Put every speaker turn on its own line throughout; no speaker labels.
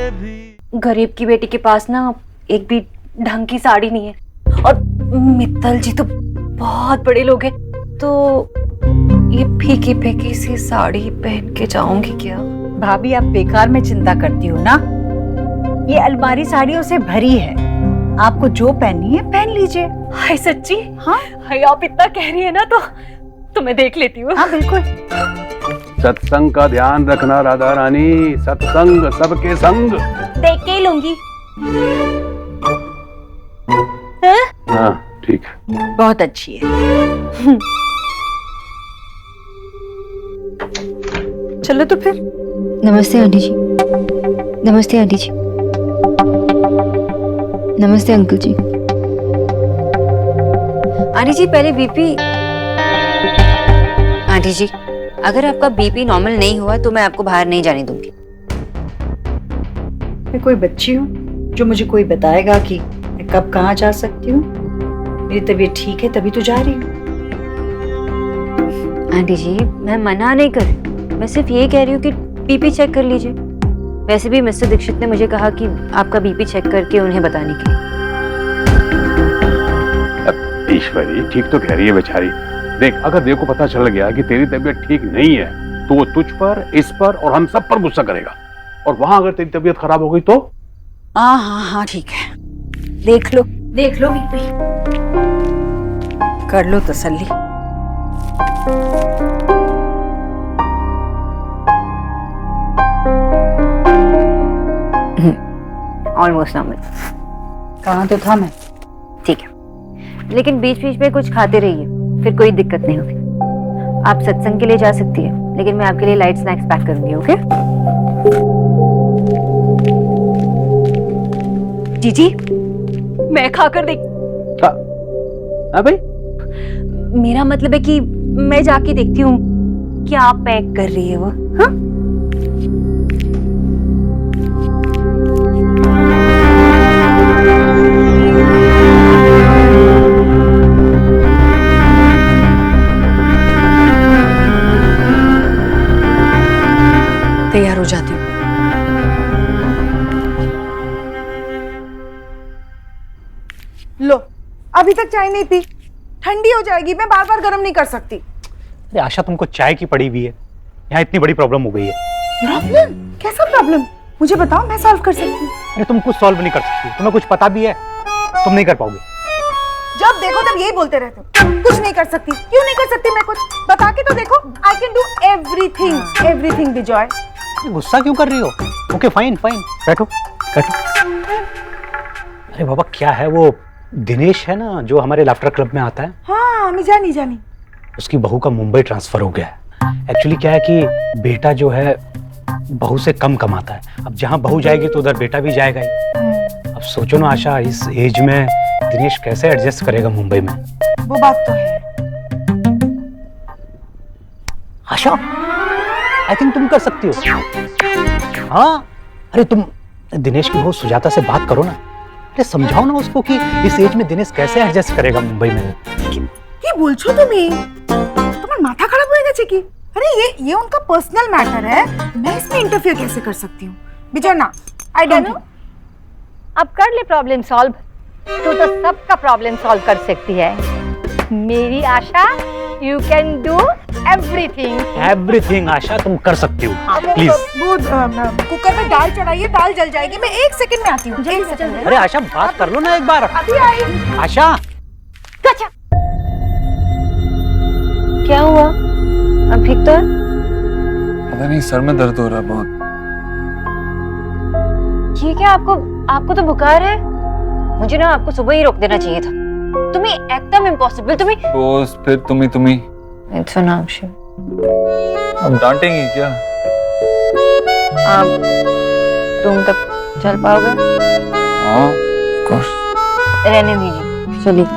गरीब की बेटी के पास ना एक भी ढंग की साड़ी नहीं है, और मित्तल जी तो बहुत बड़े लोग हैं, तो ये फीकी फीकी सी साड़ी पहन के जाऊंगी क्या?
भाभी आप बेकार में चिंता करती हो ना, ये अलमारी साड़ियों से भरी है, आपको जो पहननी है पहन लीजिए।
हाय सच्ची?
हाँ
हाय, आप इतना कह रही है ना तो मैं देख लेती हूँ।
हाँ बिल्कुल।
सत्संग का ध्यान रखना राधा रानी, सत्संग सबके संग।
देख के ही लूंगी।
हाँ ठीक है,
बहुत अच्छी है। चलो तो फिर।
नमस्ते आंटी जी। नमस्ते आंटी जी। नमस्ते अंकल जी।
आंटी जी पहले बीपी। आंटी जी अगर आपका बीपी नॉर्मल नहीं हुआ तो मैं आपको बाहर नहीं जाने दूंगी।
मैं कोई बच्ची हूँ जो मुझे कोई बताएगा कि मैं कब कहाँ जा सकती हूँ? मेरी तबीयत ठीक है तभी तो जा रही हूँ।
आंटी जी मैं मना नहीं कर रही, मैं सिर्फ ये कह रही हूँ कि बीपी चेक कर लीजिए। वैसे भी मिस्टर दीक्षित ने मुझे कहा कि आपका बीपी चेक करके उन्हें बताने के लिए।
ईश्वरी ठीक तो कह रही है बेचारी। देख, अगर देव को पता चल गया कि तेरी तबीयत ठीक नहीं है तो वो तुझ पर, इस पर और हम सब पर गुस्सा करेगा, और वहां अगर तेरी तबीयत खराब हो गई तो?
हाँ ठीक है, देख लो बीपी, कर लो तसल्ली।
Almost normal.
कहाँ तो था मैं।
ठीक है, लेकिन बीच बीच में कुछ खाते रहिए, फिर कोई दिक्कत नहीं होगी। आप सत्संग के लिए जा सकती है, लेकिन मैं आपके लिए लाइट स्नैक्स पैक करूंगी। ओके
जीजी, मैं खाकर देख।
हाँ भाई,
मेरा मतलब है कि मैं जाके देखती हूँ क्या पैक कर रही है वो। हाँ
तैयार हो जाती हूँ।
लो, अभी तक चाय नहीं पी, ठंडी हो जाएगी, मैं बार बार गर्म नहीं कर सकती।
अरे आशा तुमको चाय की पड़ी हुई है, यहाँ इतनी बड़ी प्रॉब्लम हो गई है।
प्रॉब्लम? कैसा प्रॉब्लम? मुझे बताओ, मैं सॉल्व कर सकती हूँ।
अरे तुम कुछ सॉल्व नहीं कर सकती, तुम्हें कुछ पता भी है, तुम नहीं कर पाओगे।
जब देखो तब यही बोलते रहते हो, कुछ नहीं कर सकती। क्यों नहीं कर सकती मैं कुछ? बता के तो देखो। I can do everything, everything Vijay.
गुस्सा क्यों कर रही हो? ओके फाइन फाइन, बैठो बैठो। अरे बाबा क्या है, वो दिनेश है ना जो हमारे लाफ्टर क्लब में आता है।
हाँ मैं जानी।
उसकी बहू का मुंबई ट्रांसफर हो गया है। एक्चुअली क्या है कि बेटा जो है बहू से कम कमाता है। अब जहाँ बहू जाएगी तो उधर बेटा भी जाएगा ही। अब सोचो ना आशा, इस एज में दिनेश कैसे एडजस्ट करेगा मुंबई में?
वो बात तो है।
आशा आई थिंक तुम कर सकती हो। हाँ अरे तुम दिनेश की बहू सुजाता से बात करो ना। अरे समझाओ ना उसको कि इस एज में दिनेश कैसे एडजस्ट करेगा मुंबई में।
কি বলছো তুমি? তোমার মাথা খারাপ হয়ে গেছে কি? अरे ये उनका पर्सनल मैटर है, मैं इसमें इंटरफियर कैसे कर सकती हूँ? विजय ना, आई डोंट नो।
अब कर ले प्रॉब्लम सॉल्व। तू तो सबका प्रॉब्लम सॉल्व कर सकती है मेरी Asha. You can do everything.
Everything Asha तुम कर सकती हो, प्लीज।
वो कुकर में दाल चढ़ाइए, दाल जल जाएगी। मैं 1 सेकंड में आती हूँ।
अरे आशा बात कर लो ना एक बार।
अभी आई।
आशा
क्या हुआ? अब ठीक तो है?
पता नहीं, सर में दर्द हो रहा है बहुत।
ये क्या, आपको तो बुखार है? मुझे ना आपको सुबह ही रोक देना चाहिए था। तुम्हें एकदम इम्पॉसिबल। तुम्हें
दोस्त फिर तुम्ही
इट्स एन ऑप्शन।
अब डांटेंगी क्या?
आप तुम तक चल पाओगे?
हाँ ऑफ कोर्स।
रहने दीजिए, चलिए।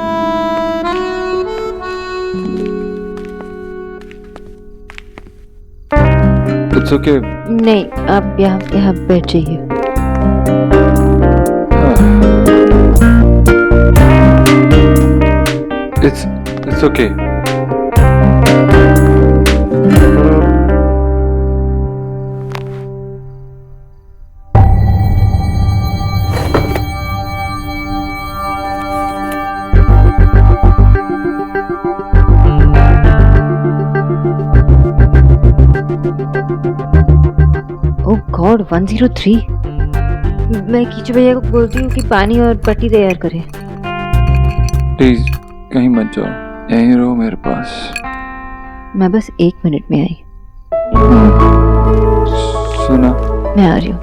It's okay.
नहीं, आप यहाँ बैठ जाइए।
It's okay.
Oh God 103। मैं कीचू भैया को बोलती हूँ कि पानी और पट्टी तैयार करें।
प्लीज कहीं मत जाओ, यहीं रहो मेरे पास।
मैं बस 1 मिनट में आई।
सुना?
मैं आ रही हूँ।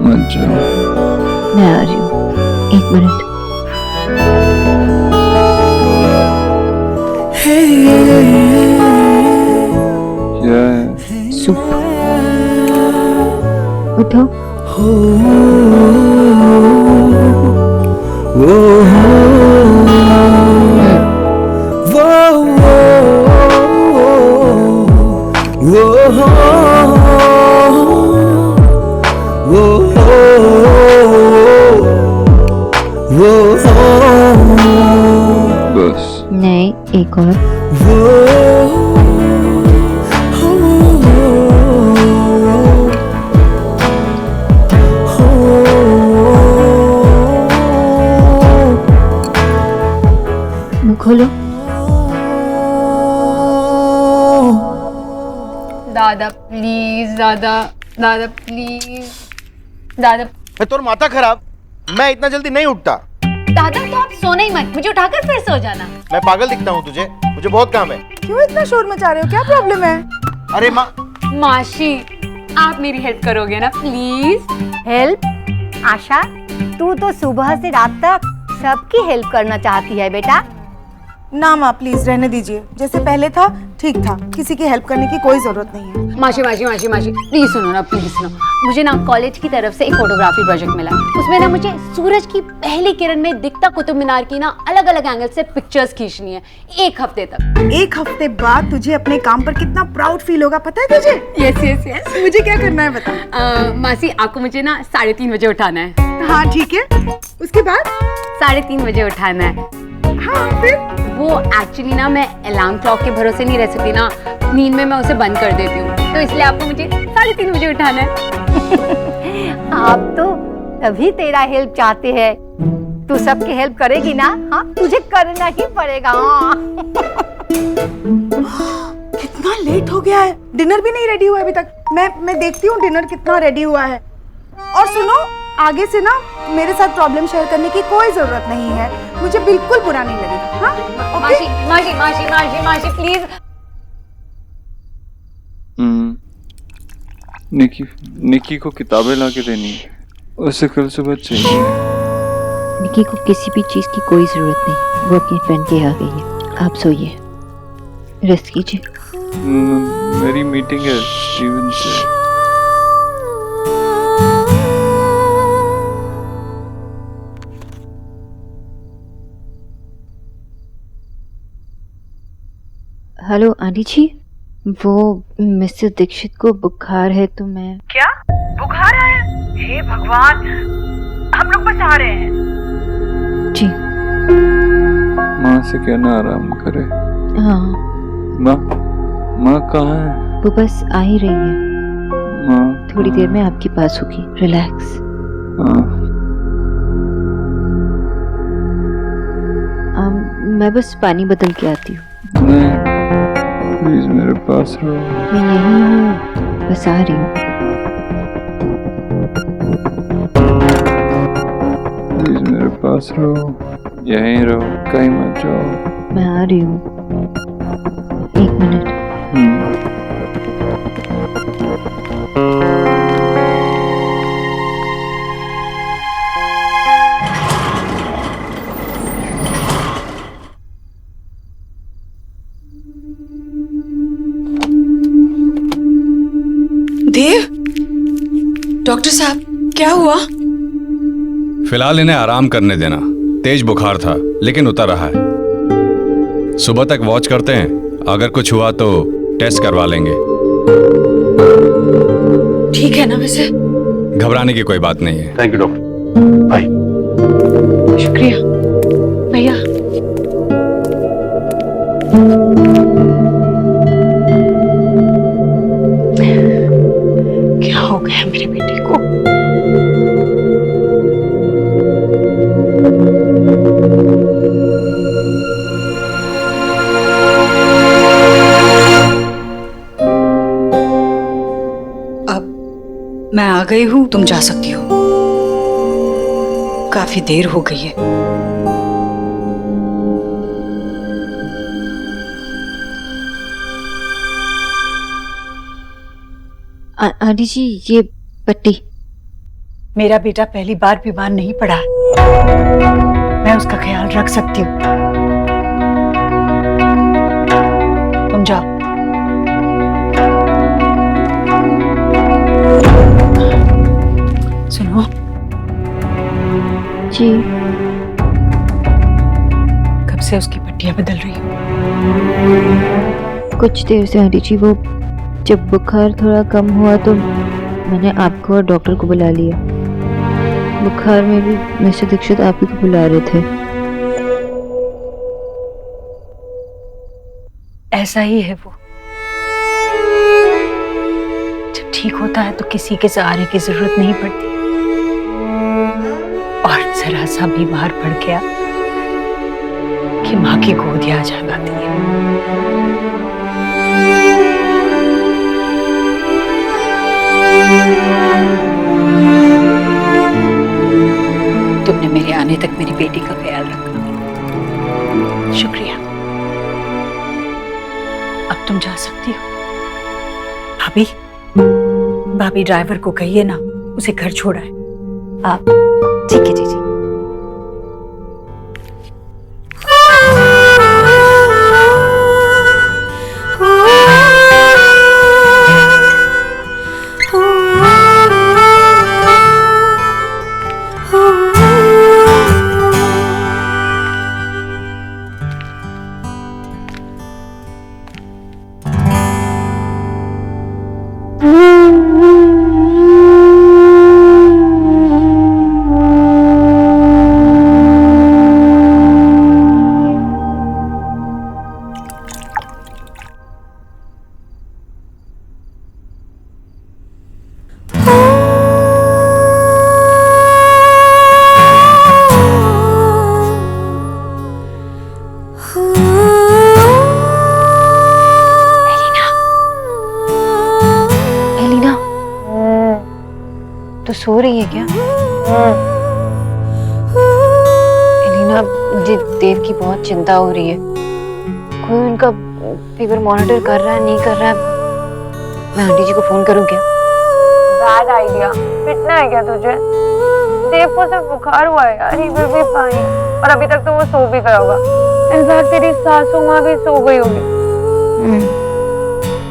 मत जाओ।
मैं आ रही हूँ, 1 मिनट।
क्या है?
सूप। उठो।
बस।
नहीं, एक और। मुंह खोलो।
दादा प्लीज, दादा दादा प्लीज, दादा।
मैं तोर माथा खराब, मैं इतना जल्दी नहीं उठता।
दादा तो आप सोना ही मत, मुझे उठाकर फिर सो जाना।
मैं पागल दिखता हूँ तुझे? मुझे बहुत काम है।
क्यों इतना शोर मचा रहे हो? क्या प्रॉब्लम है?
अरे माँ।
माशी, आप मेरी हेल्प करोगे ना प्लीज?
हेल्प? आशा, तू तो सुबह से रात तक सबकी हेल्प करना चाहती है बेटा।
ना माँ प्लीज रहने दीजिए, जैसे पहले था ठीक था, किसी की हेल्प करने की कोई जरूरत नहीं है।
माशी माशी माशी माशी प्लीज सुनो ना, प्लीज सुनो। मुझे ना कॉलेज की तरफ से एक फोटोग्राफी प्रोजेक्ट मिला है। उसमें ना मुझे सूरज की पहली किरण में दिखता कुतुब मीनार की ना अलग अलग एंगल से पिक्चर्स खींचनी है 1 हफ्ते तक।
1 हफ्ते बाद तुझे अपने काम पर कितना प्राउड फील होगा पता है तुझे?
Yes yes yes.
मुझे क्या करना है बता।
मासी, आपको मुझे ना 3:30 बजे उठाना है।
हाँ ठीक है, उसके बाद
3:30 बजे उठाना है।
हाँ फिर
वो एक्चुअली ना मैं अलार्म क्लॉक के भरोसे नहीं रह सकती ना, नींद में मैं उसे बंद कर देती हूँ, तो इसलिए आपको मुझे 3:30 बजे उठाना है।
आप तो तभी तेरा हेल्प चाहते हैं। तू सबकी हेल्प करेगी ना? हाँ, तुझे करना ही पड़ेगा। हाँ।
कितना लेट हो गया है, डिनर भी नहीं रेडी हुआ है अभी तक। मैं देखती हूँ डिनर कितना रेडी हुआ है। और सुनो, आगे से ना मेरे साथ प्रॉब्लम शेयर करने की कोई जरूरत नहीं है, मुझे बिल्कुल बुरा नहीं लगेगा। हाँ ओके?
माशी माशी माशी माशी माशी प्लीज।
निकी को किताबें लाके देनी है, उसे कल सुबह चाहिए।
निकी को किसी भी चीज की कोई जरूरत नहीं, वो अपनी फ्रेंड के यहाँ गई है। आप सोइए, रेस्ट कीजिए।
मेरी मीटिंग है स्टीवन से।
हेलो आंटी जी, वो मिस्टर दीक्षित को बुखार है तो मैं।
क्या बुखार आया? हे भगवान, हम लोग बस आ रहे हैं।
जी
माँ से कहना आराम करे।
हाँ।
माँ कहाँ है?
वो बस आ ही रही है,
माँ
थोड़ी देर में आपके पास होगी। रिलैक्स। मैं बस पानी बदल के आती हूँ।
नहीं, प्लीज मेरे पास रहो।
मैं यहीं हूँ, बस आ रही हूँ।
प्लीज मेरे पास रहो, यहीं रहो, कहीं मत जाओ।
मैं आ रही हूँ, 1 मिनट।
देव, डॉक्टर साहब क्या हुआ?
फिलहाल इन्हें आराम करने देना। तेज बुखार था लेकिन उतर रहा है। सुबह तक वॉच करते हैं, अगर कुछ हुआ तो टेस्ट करवा लेंगे।
ठीक है ना वैसे?
घबराने की कोई बात नहीं है।
Thank you doctor. बाय।
शुक्रिया भैया। क्या हो गया मेरे बेटे को? मैं आ गई हूँ, तुम जा सकती हो। काफी देर हो गई है।
आंटी जी ये पट्टी।
मेरा बेटा पहली बार बीमार नहीं पड़ा, मैं उसका ख्याल रख सकती हूँ। तुम जाओ। सुनो
जी,
कब से उसकी पट्टियां बदल रही हो?
कुछ देर से आंटी जी। वो जब बुखार थोड़ा कम हुआ तो मैंने आपको और डॉक्टर को बुला लिया। बुखार में भी मिस्टर दीक्षित आप ही को बुला रहे थे।
ऐसा ही है वो, जब ठीक होता है तो किसी के सहारे की जरूरत नहीं पड़ती, और जरा सा बीमार पड़ गया कि माँ की गोद आ जाती है। तुमने मेरे आने तक मेरी बेटी का ख्याल रखा, शुक्रिया। अब तुम जा सकती हो। भाभी, भाभी ड्राइवर को कहिए ना उसे घर छोड़ा है। आप
ठीक है जीजी। तो सो रही है क्या? एलिना, मुझे देव की बहुत चिंता हो रही है। कोई उनका फीवर मॉनिटर कर रहा है, नहीं कर रहा है? मैं आंटी जी को फोन करूं क्या?
Bad idea. पिटना है क्या तुझे? देव को सिर्फ बुखार हुआ है यार, ही विल बी फाइन। और अभी तक तो वो सो भी गया होगा। इनफैक्ट तेरी सासू माँ भी सो गई होगी।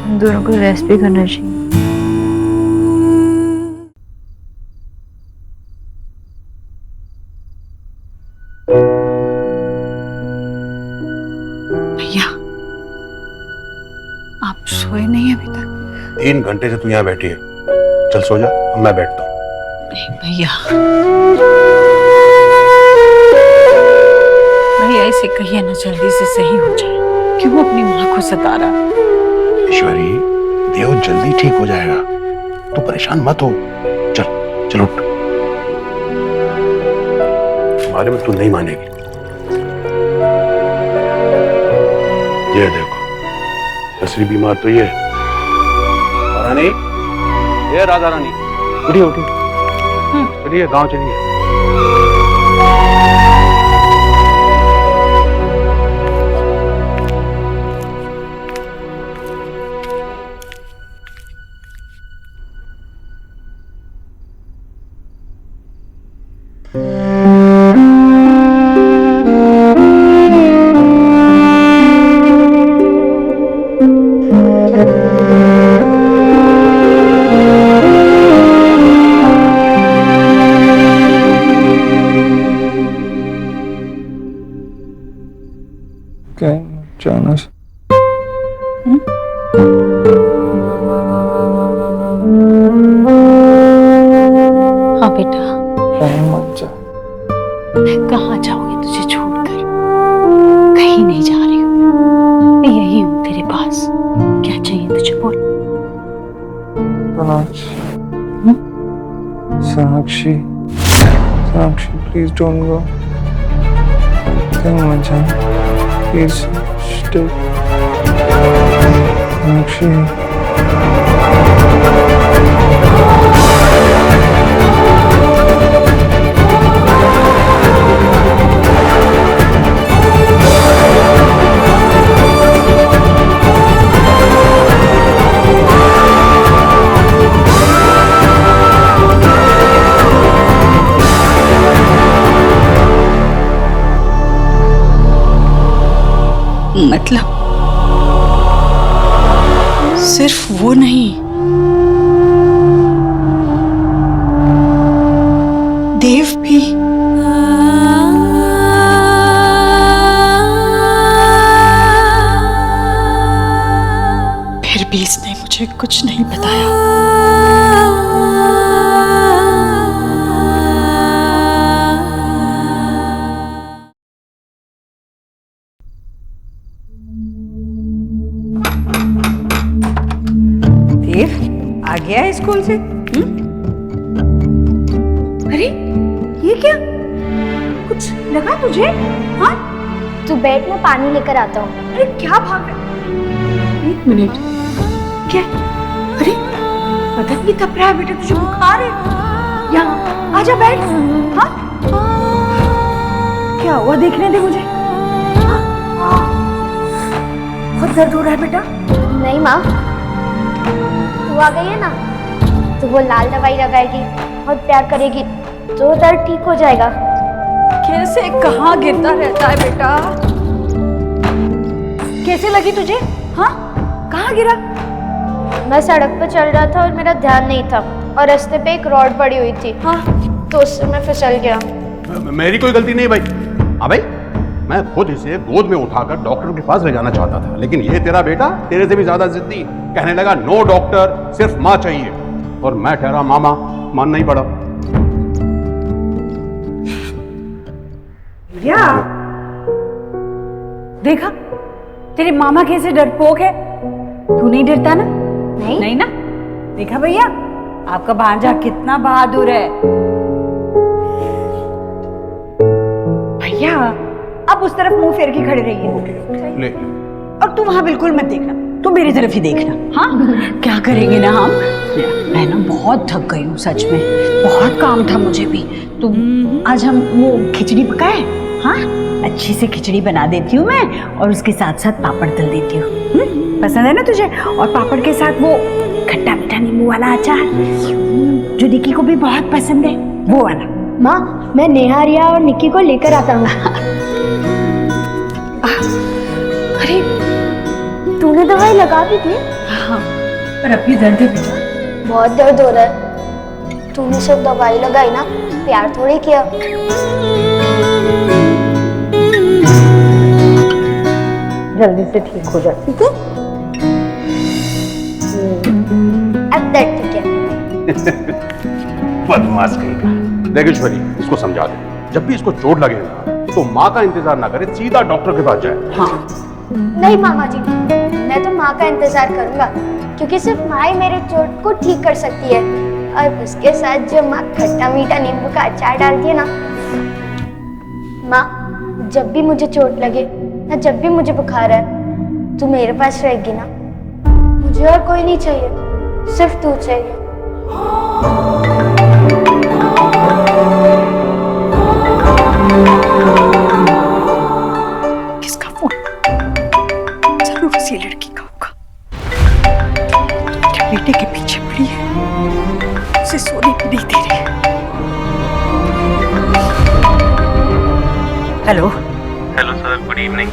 हम दोनों को रेस्ट भी करना चाहिए।
भैया, आप सोए नहीं अभी तक?
3 घंटे से तू यहाँ बैठी है। चल सो जा, अब मैं बैठता हूँ।
नहीं भैया, भैया इसे कहिए ना जल्दी से सही हो जाए। क्यों अपनी माँ को सता रहा?
ईश्वरी, देव जल्दी ठीक हो जाएगा, तू परेशान मत हो। चल चल उठ। तुम्हारे में तू नहीं मानेगी। ये देखो, असली बीमार तो ये है। रानी, ये राधा रानी, उठिए उठिए, चलिए गांव चलिए।
जाना
बेटा,
कहीं मत जा।
मैं कहाँ जाऊंगी तुझे छोड़कर? कहीं नहीं जा रही हूँ मैं यही हूँ तेरे पास। क्या चाहिए तुझे बोल।
Sonakshi, Sonakshi please don't go, कहीं मत जा, प्लीज स्टे। सोनाक्षी
मतलब सिर्फ वो नहीं, देव भी। फिर भी इसने मुझे कुछ नहीं बताया।
आ गया है स्कूल से? अरे ये क्या, कुछ लगा तुझे? हाँ
तू बैठ, मैं पानी लेकर आता हूँ।
अरे क्या भाग रहा? एक मिनट, क्या? अरे बदन भी तप रहा है बेटा, तुझे बुखार है? यहाँ आजा बैठ। हाँ क्या हुआ, देखने दे मुझे। बहुत दर्द हो रहा है बेटा?
नहीं माँ, तू आ गई है ना, तो वो लाल दवाई लगाएगी, बहुत प्यार करेगी, तो दर्द ठीक हो जाएगा।
कैसे, कहाँ गिरता रहता है बेटा? कैसे लगी तुझे? हाँ कहाँ गिरा?
मैं सड़क पर चल रहा था और मेरा ध्यान नहीं था, और रास्ते पे एक रॉड पड़ी हुई थी। हाँ तो उससे मैं फिसल गया।
मेरी कोई गलती नहीं भाई। हाँ भाई, मैं खुद इसे गोद में उठाकर डॉक्टर के पास ले जाना चाहता था, लेकिन ये तेरा बेटा तेरे से भी ज्यादा जिद्दी, कहने लगा नो डॉक्टर, सिर्फ माँ चाहिए। और मैं ठहरा मामा, मान नहीं पड़ा।
क्या देखा, तेरे मामा कैसे डरपोक है। तू नहीं डरता ना? नहीं ना? देखा भैया, आपका भांजा कितना बहादुर है। भैया अब उस तरफ मुंह फेर के खड़े रहिए।
ले।
और तू वहां बिल्कुल मत देखना, तू मेरी तरफ ही देखना। हाँ क्या करेंगे ना हम। मैं ना बहुत थक गई हूँ सच में, बहुत काम था मुझे भी। तो आज हम वो खिचड़ी पकाए। हाँ अच्छी से खिचड़ी बना देती हूँ मैं, और उसके साथ साथ पापड़ तल देती हूँ। पसंद है ना तुझे? और पापड़ के साथ वो खट्टा मीठा नींबू वाला अचार, जो निक्की को भी बहुत पसंद है, वो वाला।
माँ मैं नेहा, रिया और निक्की को लेकर आता हूँ।
अरे
तूने दवाई लगा दी थी?
हाँ पर अभी दर्द है बेटा।
बहुत दर्द हो रहा है। तूने सिर्फ दवाई लगाई ना, प्यार थोड़ी किया।
जल्दी से ठीक हो जा, ठीक है?
अब दर्द ठीक है।
बदमाश कहीं का। देख ईश्वरी, इसको समझा दे, जब भी इसको चोट लगे ना तो माँ का इंतजार ना करे, सीधा डॉक्टर के पास जाए। हाँ
नहीं मामा जी, मैं तो माँ का इंतजार करूंगा, क्योंकि सिर्फ माँ ही मेरे चोट को ठीक कर सकती है। और उसके साथ जो माँ खट्टा मीठा नींबू का अचार डालती है ना, माँ जब भी मुझे चोट लगे या जब भी मुझे बुखार है, तू मेरे पास रहेगी ना। मुझे और कोई नहीं चाहिए, सिर्फ तू चाहिए।
किसका फोन? जरूर उसी लड़की का होगा, मेरे बेटे के पीछे पड़ी है, उसे सोने भी नहीं दे रही है।
Hello
hello sir, good evening.